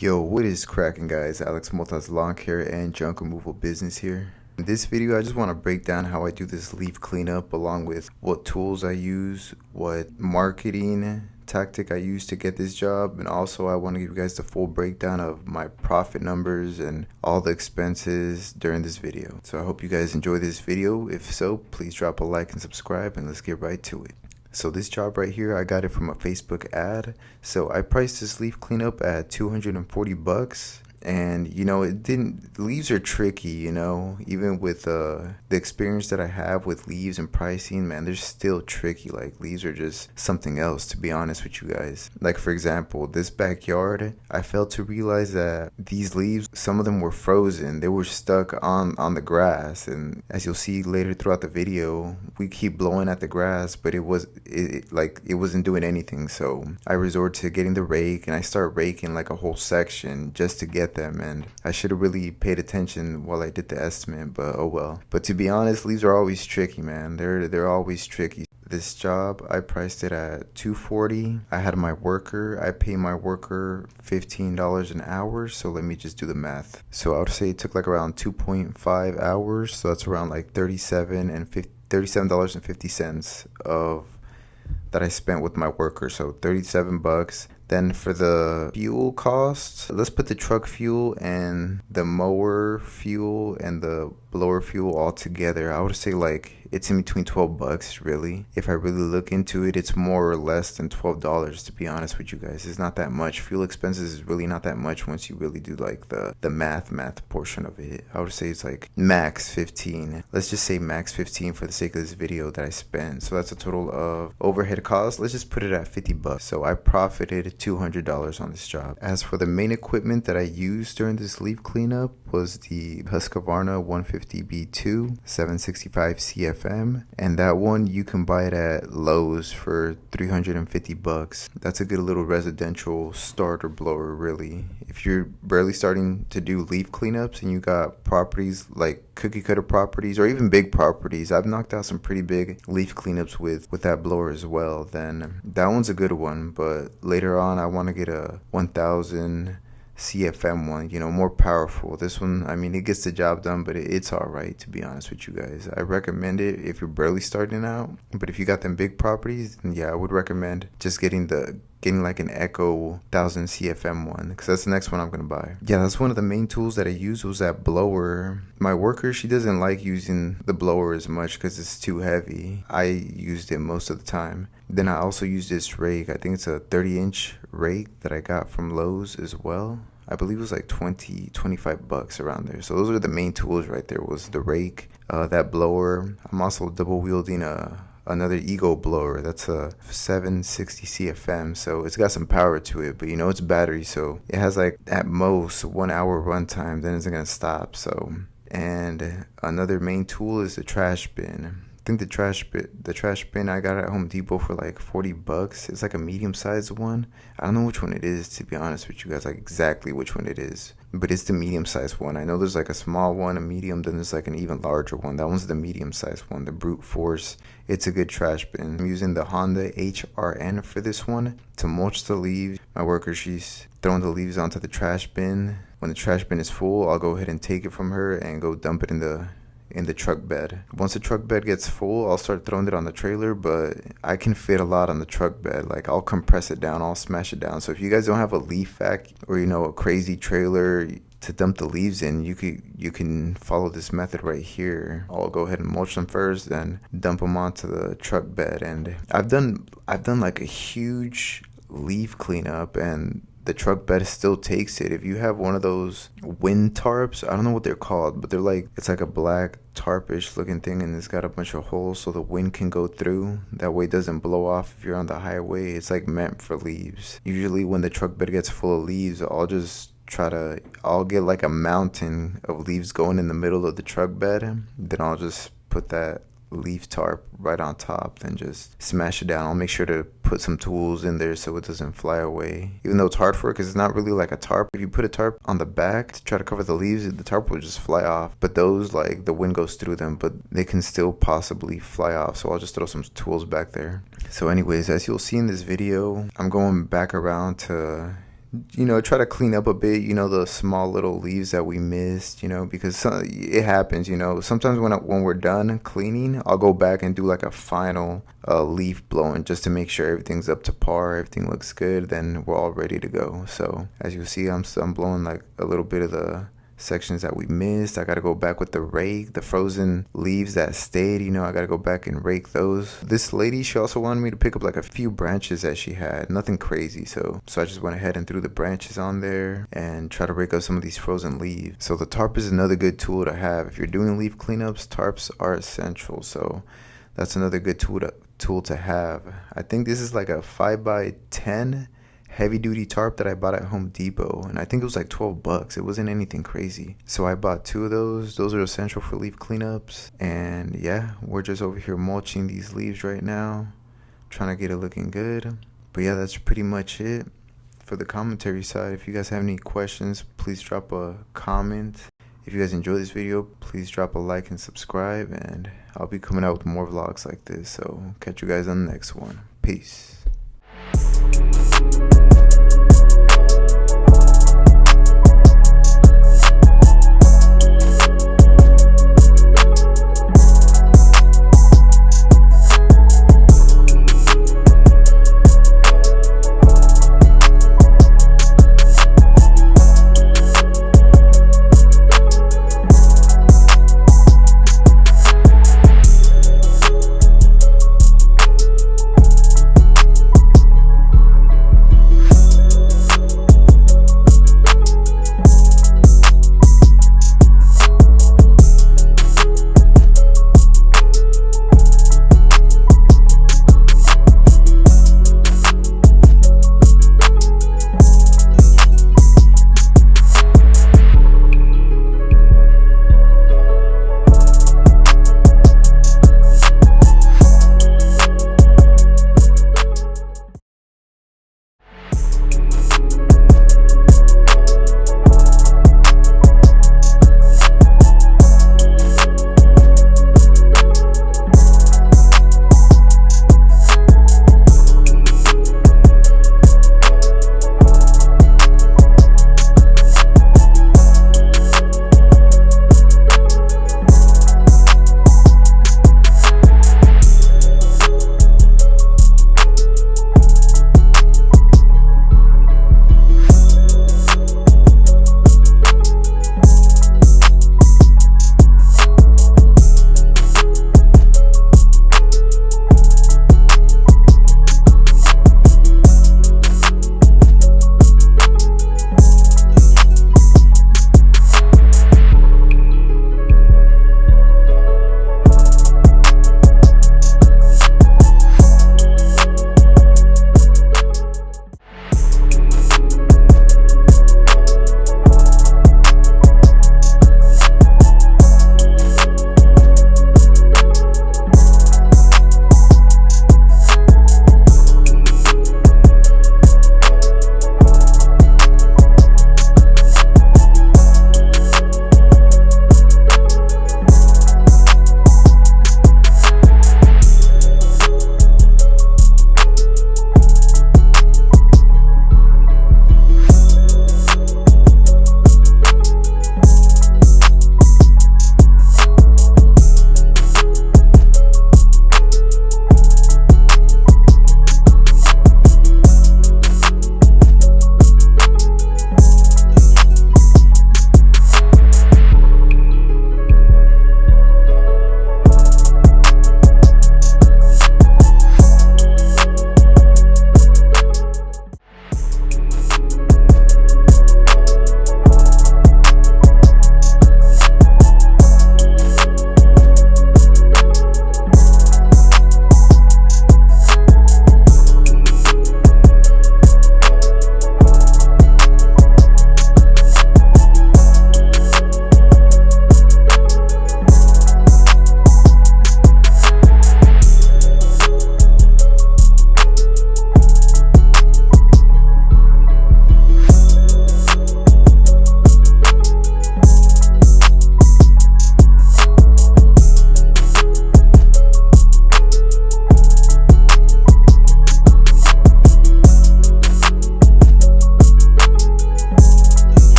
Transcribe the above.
Yo, what is cracking, guys? Alex Mota's lawn care and junk removal business here. In this video, I just want to break down how I do this leaf cleanup along with what tools I use, what marketing tactic I use to get this job, and also I want to give you guys the full breakdown of my profit numbers and all the expenses during this video. So I hope you guys enjoy this video. If so, please drop a like and subscribe, and let's get right to it. So this job right here, I got it from a Facebook ad. So I priced this leaf cleanup at 240 bucks. And leaves are tricky, even with the experience that I have with leaves and pricing, man, they're still tricky. Like, leaves are just something else, to be honest with you guys. Like, for example, this backyard, I failed to realize that these leaves, some of them were frozen. They were stuck on the grass, and as you'll see later throughout the video, we keep blowing at the grass, but it wasn't doing anything. So I resort to getting the rake, and I start raking like a whole section just to get them, and I should have really paid attention while I did the estimate, but oh well. But to be honest, leaves are always tricky, man. They're always tricky. This job, I priced it at $240. I had my worker. I pay my worker $15 an hour. So let me just do the math. So I would say it took like around 2.5 hours. So that's around like $37.50 of that I spent with my worker. So 37 bucks. Then for the fuel costs, let's put the truck fuel and the mower fuel and the blower fuel all together. I would say like it's in between 12 bucks, really. If I really look into it, it's more or less than $12, to be honest with you guys. It's not that much. Fuel expenses is really not that much once you really do like the math portion of it. I would say it's like max 15. Let's just say max 15 for the sake of this video that I spent. So that's a total of overhead costs. Let's just put it at 50 bucks. So I profited $200 on this job. As for the main equipment that I used during this leaf cleanup was the Husqvarna 150B2 765 CFM, and that one you can buy it at Lowe's for 350 bucks. That's a good little residential starter blower, really. If you're barely starting to do leaf cleanups and you got properties like cookie cutter properties or even big properties, I've knocked out some pretty big leaf cleanups with that blower as well, then that one's a good one. But later on I want to get a 1000 CFM one, more powerful. This one, I mean, it gets the job done, but it's all right, to be honest with you guys. I recommend it if you're barely starting out, but if you got them big properties, then yeah, I would recommend just getting like an Echo 1000 CFM one, because that's the next one I'm going to buy. Yeah, that's one of the main tools that I used was that blower. My worker, she doesn't like using the blower as much because it's too heavy. I used it most of the time. Then I also used this rake. I think it's a 30-inch rake that I got from Lowe's as well. I believe it was like 25 bucks around there. So those are the main tools right there, was the rake, that blower. I'm also double wielding another Ego blower. That's a 760 CFM, so it's got some power to it, but it's battery, so it has like at most 1 hour runtime, then it's gonna stop. So, and another main tool is the trash bin. I think the trash bin I got at Home Depot for like 40 bucks. It's like a medium-sized one. I don't know which one it is, to be honest with you guys, like exactly which one it is, but it's the medium-sized one. I know there's like a small one, a medium, then there's like an even larger one. That one's the medium-sized one, the brute force. It's a good trash bin. I'm using the Honda HRN for this one to mulch the leaves. My worker, she's throwing the leaves onto the trash bin. When the trash bin is full, I'll go ahead and take it from her and go dump it in the truck bed. Once the truck bed gets full, I'll start throwing it on the trailer, but I can fit a lot on the truck bed. Like, I'll compress it down, I'll smash it down. So if you guys don't have a leaf vac or a crazy trailer to dump the leaves in, you can follow this method right here. I'll go ahead and mulch them first, then dump them onto the truck bed. And I've done like a huge leaf cleanup, and the truck bed still takes it. If you have one of those wind tarps, I don't know what they're called, but it's like a black tarpish looking thing, and it's got a bunch of holes so the wind can go through. That way it doesn't blow off if you're on the highway. It's like meant for leaves. Usually when the truck bed gets full of leaves, I'll get like a mountain of leaves going in the middle of the truck bed. Then I'll just put that leaf tarp right on top, then just smash it down. I'll make sure to put some tools in there so it doesn't fly away, even though it's hard for it because it's not really like a tarp. If you put a tarp on the back to try to cover the leaves, the tarp will just fly off. But those, like, the wind goes through them, but they can still possibly fly off, so I'll just throw some tools back there. So anyways, as you'll see in this video, I'm going back around to try to clean up a bit, the small little leaves that we missed, because it happens, sometimes when we're done cleaning, I'll go back and do like a final leaf blowing just to make sure everything's up to par, everything looks good, then we're all ready to go. So as you see, I'm blowing like a little bit of the sections that we missed. I gotta go back with the rake, the frozen leaves that stayed, I gotta go back and rake those. This lady, she also wanted me to pick up like a few branches that she had, nothing crazy, so I just went ahead and threw the branches on there and try to rake up some of these frozen leaves. So the tarp is another good tool to have if you're doing leaf cleanups. Tarps are essential, so that's another good tool to have. I think this is like a 5x10 heavy duty tarp that I bought at Home Depot, and I think it was like $12. It wasn't anything crazy, so I bought 2 of those are essential for leaf cleanups. And yeah, we're just over here mulching these leaves right now, trying to get it looking good. But yeah, that's pretty much it for the commentary side. If you guys have any questions, please drop a comment. If you guys enjoy this video, please drop a like and subscribe, and I'll be coming out with more vlogs like this, so catch you guys on the next one. Peace.